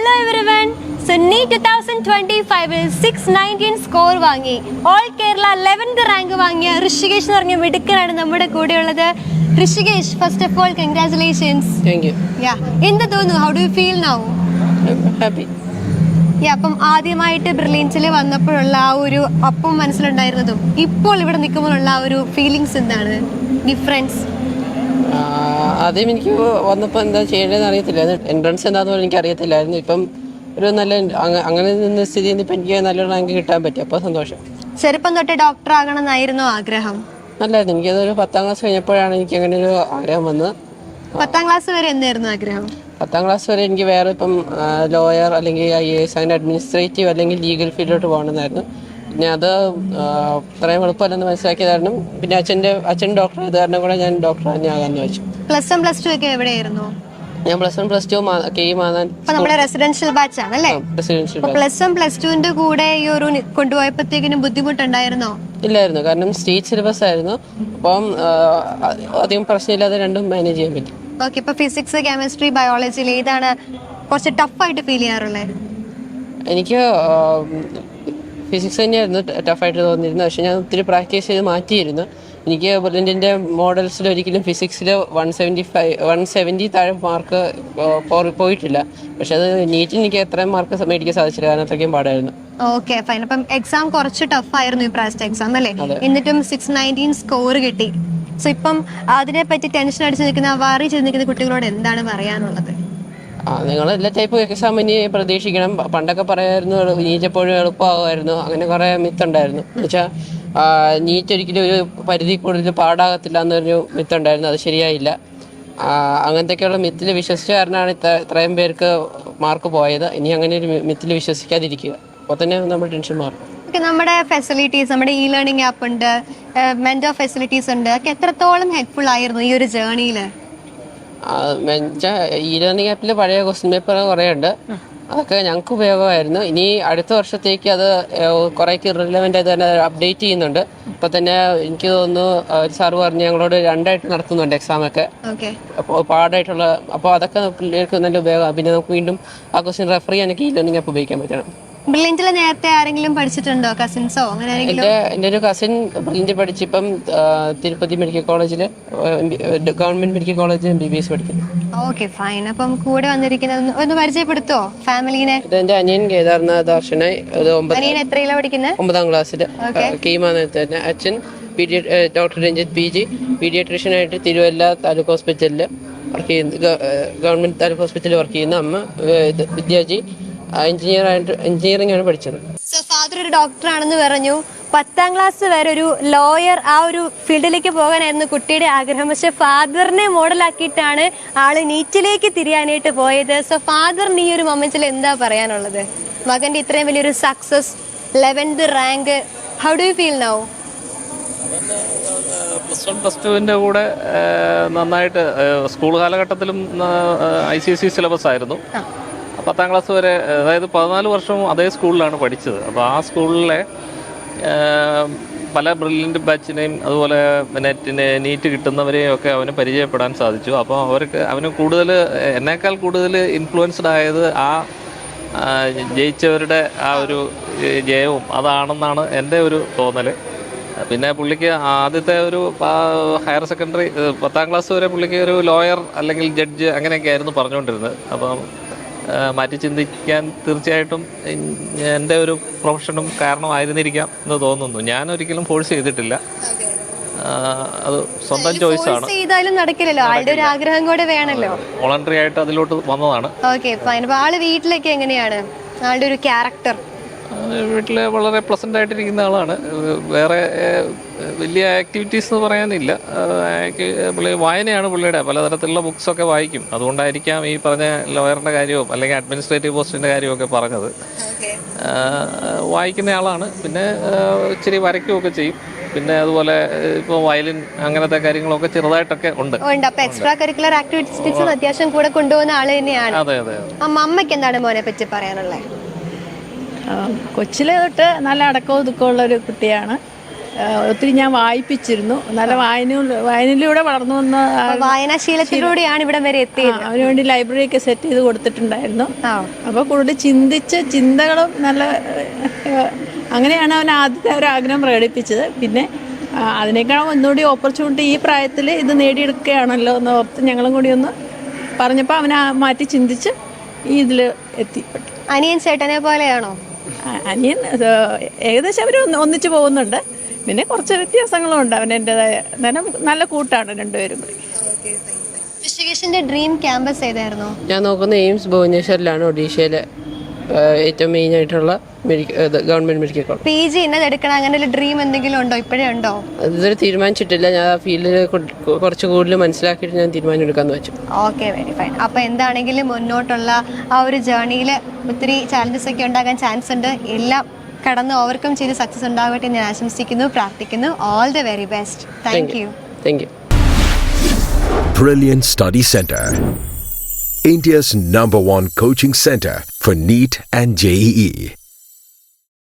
Hello everyone. So NEET 2025 ൽ 619 score വാങ്ങി all Kerala 11th rank വാങ്ങിയ ഋഷികേഷ് എന്ന് പറഞ്ഞ മിടുക്കനാണ് നമ്മുടെ കൂടെയുള്ളത്. Rishikesh, first of all congratulations. Thank you. എന്ത് തോന്നുന്നു? How do you feel now? I'm happy. അപ്പം ആദ്യമായിട്ട് ബ്രില്യൻസിൽ വന്നപ്പോഴുള്ള ആ ഒരു അപ്പം മനസ്സിലുണ്ടായിരുന്നതും ഇപ്പോൾ ഇവിടെ നിൽക്കുമ്പോഴുള്ള ആ ഒരു ഫീലിങ്സ് എന്താണ് ഡിഫറൻസ്? ആദ്യം എനിക്ക് വന്നപ്പോൾ എന്താ ചെയ്യേണ്ടതെന്ന് അറിയത്തില്ല. എൻട്രൻസ് എന്താണെന്ന് പോലും എനിക്ക് അറിയത്തില്ലായിരുന്നു. ഇപ്പം ഒരു നല്ല അങ്ങനെ നിന്ന് സ്ഥിതി ഇപ്പം എനിക്ക് നല്ലൊരു റാങ്ക് കിട്ടാൻ പറ്റി. അപ്പോൾ സന്തോഷം. ചെറുപ്പം തൊട്ട് ഡോക്ടർ ആകണം എന്നായിരുന്നു ആഗ്രഹം? നല്ലായിരുന്നു. എനിക്കതൊരു 10ാം ക്ലാസ് കഴിഞ്ഞപ്പോഴാണ് എനിക്ക് അങ്ങനെ ഒരു ആഗ്രഹം വന്നത്. 10ാം ക്ലാസ് വരെ എന്തായിരുന്നു ആഗ്രഹം? 10ാം ക്ലാസ് വരെ എനിക്ക് വേറെ ഇപ്പം ലോയർ അല്ലെങ്കിൽ IAS അങ്ങനെ അഡ്മിനിസ്ട്രേറ്റീവ് അല്ലെങ്കിൽ ലീഗൽ ഫീൽഡിലോട്ട് പോകണമെന്നായിരുന്നു. പിന്നെ അത് അത്രയും എളുപ്പമല്ലെന്ന് മനസ്സിലാക്കിയത് കാരണം പിന്നെ അച്ഛൻ ഡോക്ടർ ആയത് കാരണം കൂടെ ഞാൻ ഡോക്ടർ തന്നെ ആകാമെന്ന് വെച്ചു. പ്ലസ് 1 പ്ലസ് 2 ഒക്കെ എവിടെയായിരുന്നു? ഞാൻ പ്ലസ് 1 പ്ലസ് 2 നമ്മുടെ റെസിഡൻഷ്യൽ ബാച്ച് ആണല്ലേ? പ്ലസ് 1 പ്ലസ് 2 കൂടെ ഈ ഒരു കൊണ്ടുപോയപ്പോഴത്തേക്കിനും ബുദ്ധിമുട്ടുണ്ടായിരുന്നോ? ഇല്ലായിരുന്നു, കാരണം സ്റ്റേറ്റ് സിലബസ് ആയിരുന്നു. അപ്പം അധികം പ്രശ്നമില്ലാതെ രണ്ടും മാനേജ് ചെയ്യാൻ പറ്റും. ഓക്കെ, ഇപ്പൊ ഫിസിക്സ്, കെമിസ്ട്രി, ബയോളജിയിൽ ഏതാണ് കുറച്ച് ടഫായിട്ട് ഫീൽ ചെയ്യാറുള്ളത്? എനിക്ക് ഫിസിക്സ് തന്നെയായിരുന്നു ടഫായിട്ട് തോന്നിയിരുന്നത്. പക്ഷെ ഞാൻ ഒത്തിരി പ്രാക്ടീസ് ചെയ്ത് മാറ്റിയിരുന്നു. എനിക്ക് ബ്രില്യൻറ്റിൻ്റെ മോഡൽസിൽ ഒരിക്കലും ഫിസിക്സിൽ 170 താഴെ മാർക്ക് പോയിട്ടില്ല. പക്ഷെ അത് നീറ്റിൽ എനിക്ക് എത്രയും മാർക്ക് മേടിക്കാൻ സാധിച്ചില്ല, കാരണം അത്രയ്ക്കും പാടായിരുന്നു. Okay fine. അപ്പം എക്സാം കുറച്ച് ടഫായിരുന്നു ഈ പ്രാവശ്യത്തെ എക്സാം അല്ലേ? എന്നിട്ടും 619 സ്കോർ കിട്ടി. സോ ഇപ്പം അതിനെ പറ്റി ടെൻഷൻ അടിച്ച് നിൽക്കുന്ന, വറി ചെയ്ത് നിൽക്കുന്ന കുട്ടികളോട് എന്താണ് പറയാനുള്ളത്? നിങ്ങൾ എല്ലാ ടൈപ്പ് എക്സാം ഇനി പ്രതീക്ഷിക്കണം. പണ്ടൊക്കെ പറയായിരുന്നു നീറ്റ് എപ്പോഴും എളുപ്പമാകുമായിരുന്നു, അങ്ങനെ കുറേ മിത്തുണ്ടായിരുന്നു. എന്ന് വെച്ചാൽ നീറ്റ് ഒരിക്കലും ഒരു പരിധി കൂടുതൽ പാടാകത്തില്ല എന്നൊരു മിത്തുണ്ടായിരുന്നു. അത് ശരിയായില്ല. അങ്ങനത്തെയൊക്കെയുള്ള മിത്തിൽ വിശ്വസിച്ച കാരണമാണ് ഇത്രയും പേർക്ക് മാർക്ക് പോയത്. ഇനി അങ്ങനെ ഒരു മിത്തിൽ വിശ്വസിക്കാതിരിക്കുക, അപ്പോൾ തന്നെ നമ്മൾ ടെൻഷൻ മാറും. നമ്മുടെ ഫെസിലിറ്റീസ്, നമ്മുടെ ഇ ലേണിംഗ് ആപ്പ് ഉണ്ട്, മെന്റർ ഫെസിലിറ്റീസ് ഉണ്ട്, ഒക്കെ എത്രത്തോളം ഹെൽപ്ഫുൾ ആയിരുന്നു ഈ ഒരു ജേർണിയിൽ? ഇ ലേണിംഗ് ആപ്പിൽ പഴയ ക്വസ്റ്റ്യൻ പേപ്പർ കുറേ ഉണ്ട്, അതൊക്കെ ഞങ്ങൾക്ക് ഉപയോഗമായിരുന്നു. ഇനി അടുത്ത വർഷത്തേക്ക് അത് കുറേക്ക് ഇറലവൻ്റ് ആയിട്ട് തന്നെ അപ്ഡേറ്റ് ചെയ്യുന്നുണ്ട്. ഇപ്പോൾ തന്നെ എനിക്ക് തോന്നുന്നു സാറ് പറഞ്ഞ് ഞങ്ങളോട് 2ആയിട്ട് നടത്തുന്നുണ്ട് എക്സാമൊക്കെ. അപ്പോൾ പാടായിട്ടുള്ള, അപ്പോൾ അതൊക്കെ പിള്ളേർക്ക് നല്ല ഉപയോഗമാണ്. പിന്നെ നമുക്ക് വീണ്ടും ആ ക്വസ്റ്റ്യൻ റെഫർ ചെയ്യാനൊക്കെ ഇ ലേണിംഗ് ആപ്പ് ഉപയോഗിക്കാൻ പറ്റണം. ബ്രില്യൻറ്റിൽ നേരത്തെ ആരെങ്കിലും പഠിച്ചിട്ടുണ്ടോ? കസിൻസോ അങ്ങനെ? എൻ്റെ ഒരു കസിൻ ബ്രില്യൻറ്റ് പഠിച്ചിപ്പം തിരുപ്പതി മെഡിക്കൽ കോളേജിൽ, ഗവൺമെന്റ് മെഡിക്കൽ കോളേജിൽ MBBS പഠിക്കുന്നു. Okay fine. അപ്പം കൂടെ വന്നിരിക്കുന്നത് ഒന്ന് പരിചയപ്പെടുത്തോ ഫാമിലിനെ? ഇത് എൻ്റെ അനിയൻ കേദാർനാഥ് ദർശനായി. എത്രയിലാണ് പഠിക്കുന്നത്? 9ാം ക്ലാസ്സിൽ. കീമാനത്ത് തന്നെ. അച്ഛൻ ഡോക്ടർ രഞ്ജിത്ത് PG പീഡിയാട്രീഷ്യനായിട്ട് തിരുവല്ല താലൂക്ക് ഹോസ്പിറ്റലിൽ വർക്ക് ചെയ്യുന്നു, ഗവൺമെന്റ് താലൂക്ക് ഹോസ്പിറ്റലിൽ വർക്ക് ചെയ്യുന്നു. അമ്മ വിദ്യാജി എഞ്ചിനീയറിംഗ് ആണ് പഠിച്ചത്. ഫാദർ ഒരു ഡോക്ടർ ആണെന്ന് പറഞ്ഞു. 10ാം ക്ലാസ് വരെ ഒരു ലോയർ, ആ ഒരു ഫീൽഡിലേക്ക് പോകാനായിരുന്നു കുട്ടിയുടെ ആഗ്രഹം. പക്ഷെ ഫാദറിനെ മോഡലാക്കിയിട്ടാണ് ആള് നീറ്റിലേക്ക് തിരിയാനായിട്ട് പോയത്. സോ ഫാദറിന് ഈ ഒരു മൊമെന്റിൽ എന്താ പറയാനുള്ളത്? മകന്റെ ഇത്രയും വലിയൊരു success, 11th rank, how do you feel now? Plus 1 plus 2വിൻ്റെ കൂടെ നന്നായിട്ട് സ്കൂൾ കാലഘട്ടത്തിലും ICSE സിലബസ് ആയിരുന്നു. 10ാം ക്ലാസ് വരെ, അതായത് 14 വർഷവും അതേ സ്കൂളിലാണ് പഠിച്ചത്. അപ്പോൾ ആ സ്കൂളിലെ പല ബ്രില്യൻ്റ് ബാച്ചിനെയും അതുപോലെ നീറ്റ് കിട്ടുന്നവരെയും ഒക്കെ അവന് പരിചയപ്പെടാൻ സാധിച്ചു. അപ്പോൾ അവന് കൂടുതൽ, എന്നേക്കാൾ കൂടുതൽ ഇൻഫ്ലുവൻസ്ഡ് ആയത് ആ ജയിച്ചവരുടെ ആ ഒരു ജയവും അതാണെന്നാണ് എൻ്റെ ഒരു തോന്നൽ. പിന്നെ പുള്ളിക്ക് ആദ്യത്തെ ഒരു ഹയർ സെക്കൻഡറി 10ാം ക്ലാസ് വരെ പുള്ളിക്ക് ഒരു ലോയർ അല്ലെങ്കിൽ ജഡ്ജ് അങ്ങനെയൊക്കെ ആയിരുന്നു പറഞ്ഞുകൊണ്ടിരുന്നത്. അപ്പം മാറ്റി ചിന്തിക്കാൻ തീർച്ചയായിട്ടും എൻ്റെ ഒരു പ്രൊഫഷനും കാരണമായിരുന്നിരിക്കാം എന്ന് തോന്നുന്നു. ഞാൻ ഒരിക്കലും ഫോഴ്സ് ചെയ്തിട്ടില്ല, അത് സ്വന്തം ചോയ്സ് ആണ്. നടക്കില്ലല്ലോ, ആളുടെ ഒരു ആഗ്രഹം കൂടെ വേണമല്ലോ. വോളണ്ടറി ആയിട്ട് അതിലോട്ട് വന്നതാണ്. Okay fine. അപ്പോൾ ആള് വീട്ടിലൊക്കെ എങ്ങനെയാണ്, ആളുടെ ഒരു ക്യാരക്ടർ? വീട്ടിൽ വളരെ പ്ലസൻ്റ് ആയിട്ടിരിക്കുന്ന ആളാണ്. വേറെ വലിയ ആക്ടിവിറ്റീസ് എന്ന് പറയാനില്ല. പുള്ളി വായനയാണ് പുള്ളിയുടെ, പലതരത്തിലുള്ള ബുക്സൊക്കെ വായിക്കും. അതുകൊണ്ടായിരിക്കാം ഈ പറഞ്ഞ ലോയറിൻ്റെ കാര്യവും അല്ലെങ്കിൽ അഡ്മിനിസ്ട്രേറ്റീവ് പോസ്റ്റിൻ്റെ കാര്യമൊക്കെ പറഞ്ഞത്. വായിക്കുന്ന ആളാണ്. പിന്നെ ഇച്ചിരി വരയ്ക്കുകയൊക്കെ ചെയ്യും. പിന്നെ അതുപോലെ ഇപ്പോൾ വയലിൻ അങ്ങനത്തെ കാര്യങ്ങളൊക്കെ ചെറുതായിട്ടൊക്കെ ഉണ്ട്. എക്സ്ട്രാ കരിക്കുലർ ആക്ടിവിറ്റീസ് അത്യാവശ്യം കൂടെ കൊണ്ടുപോകുന്ന ആള് തന്നെയാണ്. അതെ അതെ. അമ്മയ്ക്ക് എന്താണ് മോനെ പറ്റി പറയാനുള്ളത്? കൊച്ചിലെ തൊട്ട് നല്ല അടക്കവും ദുഃഖമുള്ള ഒരു കുട്ടിയാണ്. ഒത്തിരി ഞാൻ വായിപ്പിച്ചിരുന്നു. നല്ല വായനയിലൂടെ വളർന്നു വന്ന വായനാശീലത്തിലൂടെയാണ് ഇവിടെ വരെ എത്തിയത്. അവന് വേണ്ടി ലൈബ്രറിയൊക്കെ സെറ്റ് ചെയ്ത് കൊടുത്തിട്ടുണ്ടായിരുന്നു. അപ്പോൾ കൂടുതൽ ചിന്തിച്ച് ചിന്തകളും നല്ല അങ്ങനെയാണ് അവൻ ആദ്യത്തെ ഒരു ആഗ്രഹം പ്രകടിപ്പിച്ചത്. പിന്നെ അതിനേക്കാളും ഒന്നുകൂടി ഓപ്പർച്യൂണിറ്റി ഈ പ്രായത്തിൽ ഇത് നേടിയെടുക്കുകയാണല്ലോ എന്ന് ഓർത്ത് ഞങ്ങളും കൂടി ഒന്ന് പറഞ്ഞപ്പോൾ അവനെ മാറ്റി ചിന്തിച്ച് ഈ ഇതിൽ എത്തിപ്പെട്ടു. അനിയൻ ചേട്ടനെ പോലെയാണോ? അനിയൻ ഏകദേശം അവർ ഒന്നിച്ച് പോകുന്നുണ്ട്. പിന്നെ കുറച്ച് വ്യത്യാസങ്ങളും ഉണ്ട്. അവനെൻ്റെതായ നല്ല കൂട്ടാണ് രണ്ടുപേരും കൂടി. ഋഷികേഷിന്റെ ഡ്രീം ക്യാമ്പസ് ഏതായിരുന്നു? ഞാൻ നോക്കുന്ന എയിംസ് ഭുവനേശ്വറിലാണ്, ഒഡീഷയിലെ ഏറ്റവും മെയിൻ ആയിട്ടുള്ള ഗവൺമെന്റ് മെഡിക്കൽ കോളേജ്. PG ഇന്നത് എടുക്കണം അങ്ങനെ ഒരു ഡ്രീം എന്തെങ്കിലും ഉണ്ടോ? ഇപ്പോഴേ ഉണ്ടോ? ഇതുവരെ തീരുമാനിച്ചിട്ടില്ല. ഞാൻ ആ ഫീൽഡിൽ കുറച്ച് കൂടുതൽ മനസ്സിലാക്കിയിട്ട് ഞാൻ തീരുമാനം എടുക്കാമെന്ന് വെച്ചു. Okay, very fine. അപ്പോൾ എന്താണെങ്കിലും മുന്നോട്ടുള്ള ആ ഒരു ജേർണിയിൽ ഒത്തിരി ചാലഞ്ചസ് ഒക്കെ ഉണ്ടാകാൻ ചാൻസ് ഉണ്ട്. എല്ലാം കടന്ന് ഓവർകം ചെയ്ത് സക്സസ് ഉണ്ടാകട്ടെ എന്ന് ഞാൻ ആശംസിക്കുന്നു, പ്രാർത്ഥിക്കുന്നു. All the very best. Thank you. Thank you. Brilliant Study Center, India's #1 coaching center for NEET and JEE.